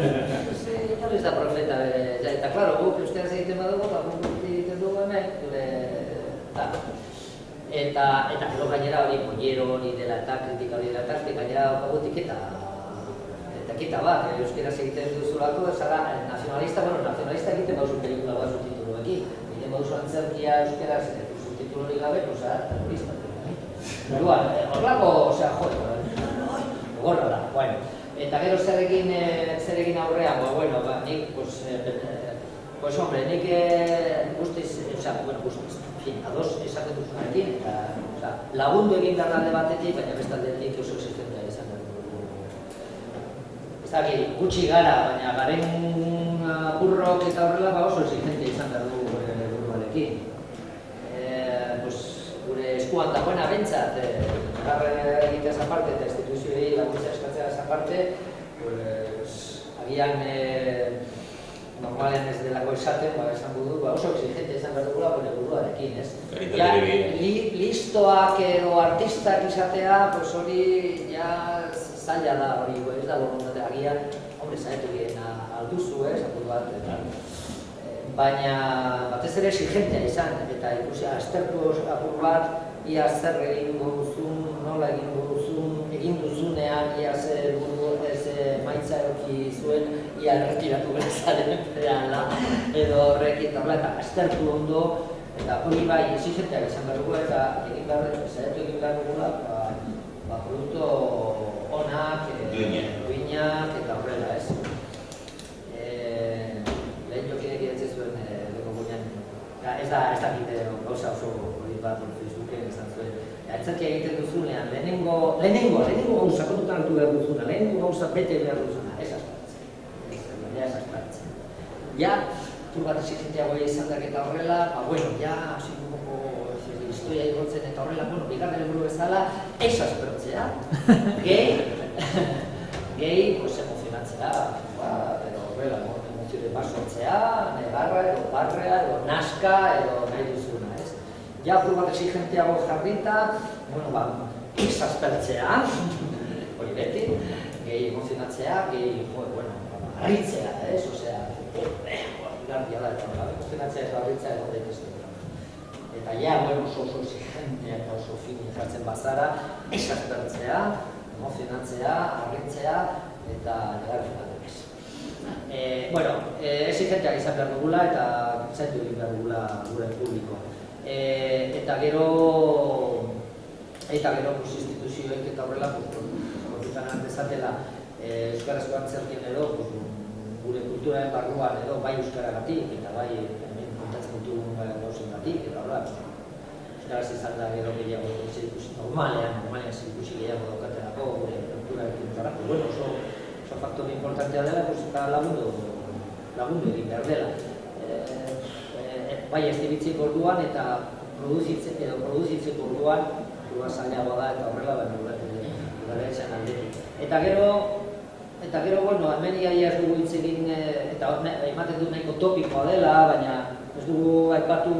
ez da profeta, eta, klaro, guk euskaraz egiten badugu, guk egiten dugu hemen, eta gero gainera hori pollero hori dela eta kritika hori dela eta gainera daukagutik eta bat, euskaraz egiten duzulako, zara nazionalista, nazionalista egiten bauzu pelikula bat subtituluekin, egiten bauzu antzerkia euskaraz subtitulu hori gabe, terrorista. Horlako, gorra da, bueno. Eta gero zer egin aurrean, nik, hombre, nik guztiz, ados esaten duzunarekin, eta lagundu egin behar alde batetik, baina bestaldetik oso exigentea izan behar dugu. Ez dakit, gutxi gara, baina garen burrok eta horrela oso exigentea izan behar dugu buruarekin. Gure eskuan dagoena bentsat, egitea esa parte eta instituzioei laguntza eskatzea esa parte, agian normalen ez delako esaten, esan dugu, oso exigente izan behar dugula gure buruarekin, ez? Listoak edo artistak izatea, hori zaila da, hori ez da borondatea agian, hombre, zaetu egin alduzu, esatu bat, baina batez ere exigentea izan, eta ikusi aztertu apur bat, ia zer egingo duzun, nola egingo duzun, egin duzunean, ia zer maitza eroki zuen, ia erretiratu bezaren edo horrek eta aztertu ondo, eta hori bai exigenteak izan behar dugu, eta egin behar dugula, produktu onak, duinak eta horrela, ez? Lehen jokinek idatzen zuen lego guinean, ez da gauza oso hori bat Facebooken izan zuen. Antzerkia egiten duzunean, lehenengo gauza kontutan hartu behar duzuna, lehenengo gauza bete behar duzuna, ez aspertzen. Ja, tur bat exigenteagoa izan dak eta horrela, historia igotzen eta horrela, bigarren helburu bezala, ez aspertzea, gehi emozionatzea, edo horrela, emozioen basotzea, negarra, edo barrea, edo naska, edo nahi duzuna, ez? Ja, tur bat exigenteago jarrita, ez aspertzea, hori beti, gehi emozionatzea, gehi, harritzea, ez? Osea, gardia da, emozionatzea ez harritzea edo daitezke. Eta ja, oso exigentea eta oso fini jartzen bazara, ez aspertzea, emozionatzea, harritzea, eta negarren ez. Exigenteak izan behar dugula eta zaitu egin behar dugula gure publiko. Eta gero instituzioek eta horrela kontutan dezatela euskarazko antzerkien edo gure kulturaren barruan edo bai euskaragatik eta bai hemen kontatzen ditugun gauzengatik eta horrela euskaraz izan da gero gehiago normalean zirikusi gehiago daukatenako gure kulturarekin eta oso faktore importantea dela eta lagundu egin behar dela. Bai estibitzeko orduan eta produzitzeko orduan zailagoa da eta horrela baina esan aldetik. Eta gero, hemen iaia ez dugu hitz egin eta ematen du nahiko topikoa dela, baina ez dugu aipatu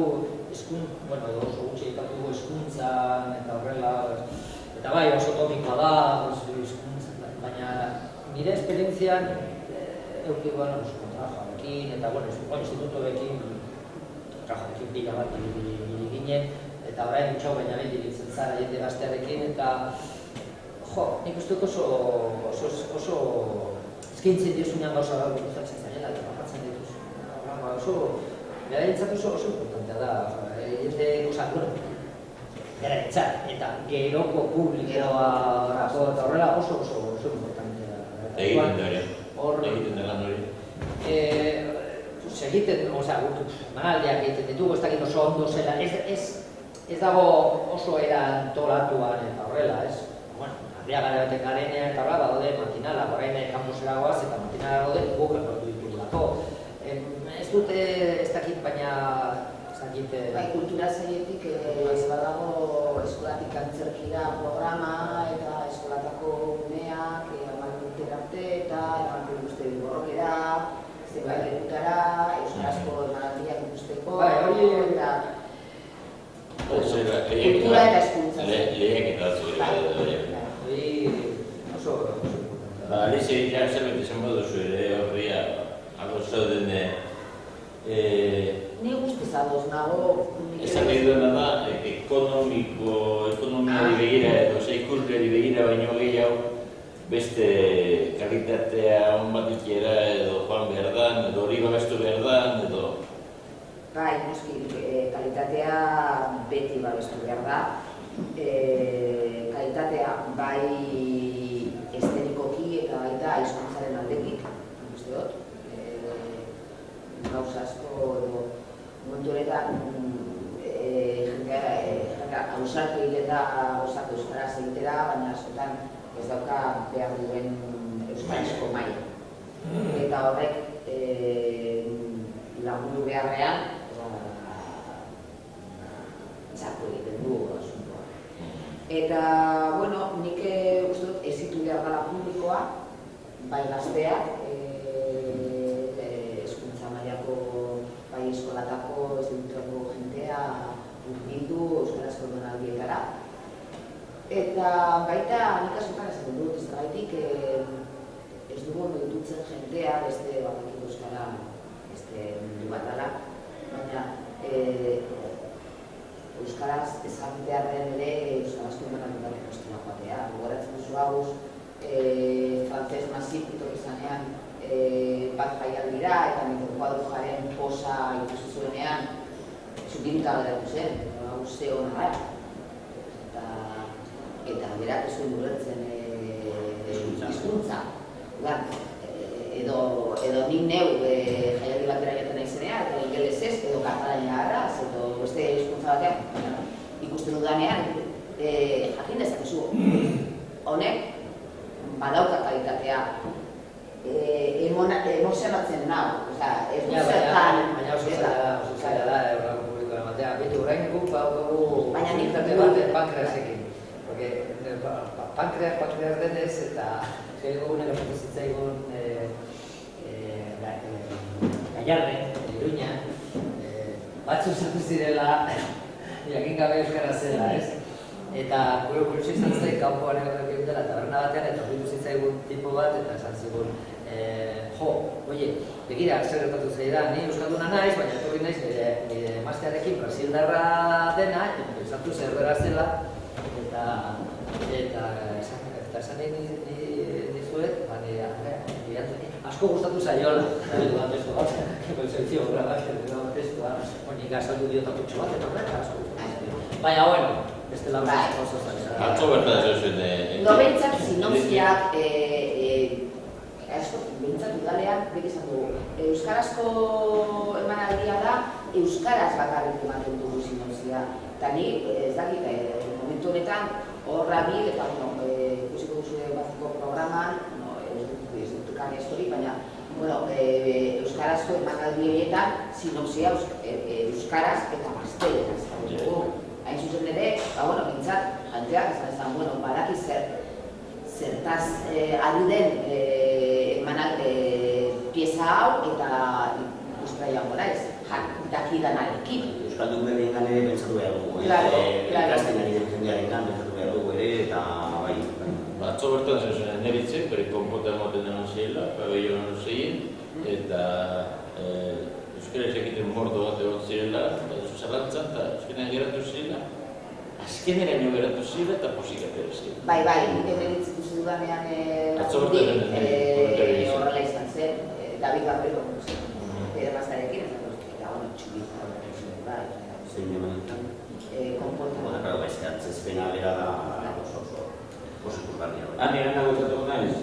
edo oso gutxi aipatu dugu hezkuntzan eta horrela eta bai oso topikoa da, baina nire esperientzian eukikoan trabajoarekin eta institutoekin trabajoekin pila bat ginen eta orain gutxau baina behin diritzen zara jende gaztearekin eta nik uste dut oso eskaintzen diozunean gauza bat gustatzen zaila eta bapatzen dituzu. Berarentzat oso importantea da, jende berarentzat eta geroko publikoa eta horrela oso importantea da. Egiten da lan hori? Manaldiak egiten ditugu, ez dakit oso ondo zela, ez dago oso erantolatuan eta horrela, ez? Arria gara baten garenean eta horrela, badaude matinala, horrein kanposera goaz eta matinala daude guk errotu ditugulako. Ez dute, ez dakit, baina... Kultura zaietik badago eskolatik antzerkira programa eta eskolatako umeak urtera arte eta ikuste borrokera, zenbait lekutara, euskarazko emanaldiak ikusteko eta kultura eta hezkuntza. Lehiak eta hori. Oso... Alize, zerbait esan baduzu ere horri ados zauden, Ni guztiz ados nago. esan nahi duena da, ekonomiari begira edo ikusleari begira baino gehiago beste kalitatea on bat ikera edo joan behar dan, edo hori babestu behar dan, edo... Bai, noski, kalitatea beti babestu behar da. Kalitatea bai eszenikoki eta baita hizkuntzaren aldetik, uste dut. Gauza asko edo momentu honetan jendea ausartu egitera gauzak euskaraz egitera, baina askotan ez dauka behar duen euskarazko maila. Eta horrek lagundu beharrean txako egiten du asuntoa. Eta, bueno, nik uste dut ezitu behar dela publikoa, bai gazteak, hezkuntza mailako, bai eskolatako, ez dutako jentea hurbildu euskarazko donaldietara. Eta baita nik askotan esaten dut, ez gaitik ez dugu ditutzen jentea beste bakakik euskara beste mundu bat dela, baina euskaraz ezagutearen ere euskarazko donaldietara postela joatea. Gogoratzen duzu hau, frantzes masip itok izanean bat jaialdira eta mikrokuadro jaren posa ikusi zuenean zukinta geratu zen, hau ze hona gara. Eta berak ez zuen ulertzen hizkuntza. Edo nik neu jaialdi batera jaten naizenean, eta ingelesez, edo katalania arraz, edo beste hizkuntza batean ikusten dudanean, jakin dezakezu. Honek, badauka kalitatea, emozionatzen nau, ez du zertan... Baina oso zaila da, eurrako publikoa ematea. Bitu, orain guk baukagu zirtate bat pankreasekin. Porque pankreas denez eta gailugunek gertatu zitzaigun Gallarden, Iruña, batzu zatu zirela jakin gabe euskara zela, ez? Eta gure kurtsu izan zen, kanpoan egotak egin dela taberna batean, eta horretu zitzaigun tipo bat, eta esan zigun, oie, begira, zer gertatu zaidan, ni euskalduna naiz, baina etorri naiz nire emaztearekin brasildarra dena, pensatu zer bera zela, eta esan nahi dizuet, asko gustatu zaiola, testua, onik azaldu diotaputxo bat, eta horrek asko gustatu. Baina, bueno, beste lan oso zaila. Atzo bertan ez zuen... No behintzat sinopsiak, behintzat udalean, beti izan dugu. Euskarazko emanaldia da, euskaraz bakarrik ematen dugu sinopsia. Eta ni, ez dakit, momentu honetan, horra bil, eta ikusiko duzu batzuko programan, ez dut kani estori, baina euskarazko emanaldi horietan sinopsia euskaraz eta gazteleraz. Hain zuzen ere, bintzat, janteak esan, badaki zertaz ari den pieza hau eta ikuspera jango naiz, daki danarekin. Euskaldun berrien gane pentsatu behar dugu, ikasten ari den jendearen gan pentsatu behar dugu ere, eta bai. Atzo bertan zen neritzek, bere konpota emoten denon zirela, pabello non zein, eta euskara egiten mordo bat egon zirela, eta zuzalantzan, eta euskara geratu zirela, azkeneraino geratu zirela eta posik atera zirela. Bai, nik emeritzik dudanean horrela izan zen, David Barbero, bere maztarekin, eta txubita bai. Zein emanetan? Konporta. Claro, atzezpena bera da oso ikusgarria. Han egan nagozatuko naiz?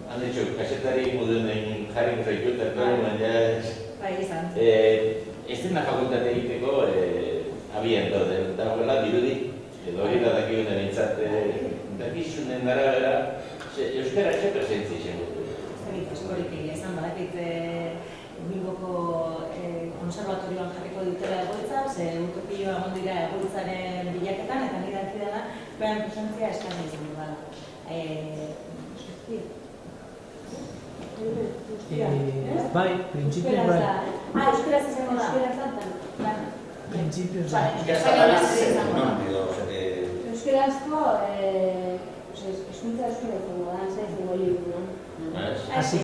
Han dicho, kasetari moduen jarri zaitu eta baina... Bai, izan. Ez dena fakultate egiteko abian daude, eta horrela dirudi, edo hori da dakigune bintzat, dakizunen arabera, euskara ze presentzi izan gutu? Eskorik egia esan, badakit Bilboko konservatorioan jarriko dutela egoitza, ze utopioa egon dira egoitzaren bilaketan, eta nire dakidea da, euskaren presentzia eskatzen izan dudala. Bai, printzipioz bai. Euskaraz izango da. Printzipioz bai. Euskarazko eskuntza euskara izango da, ez izango liburu. Así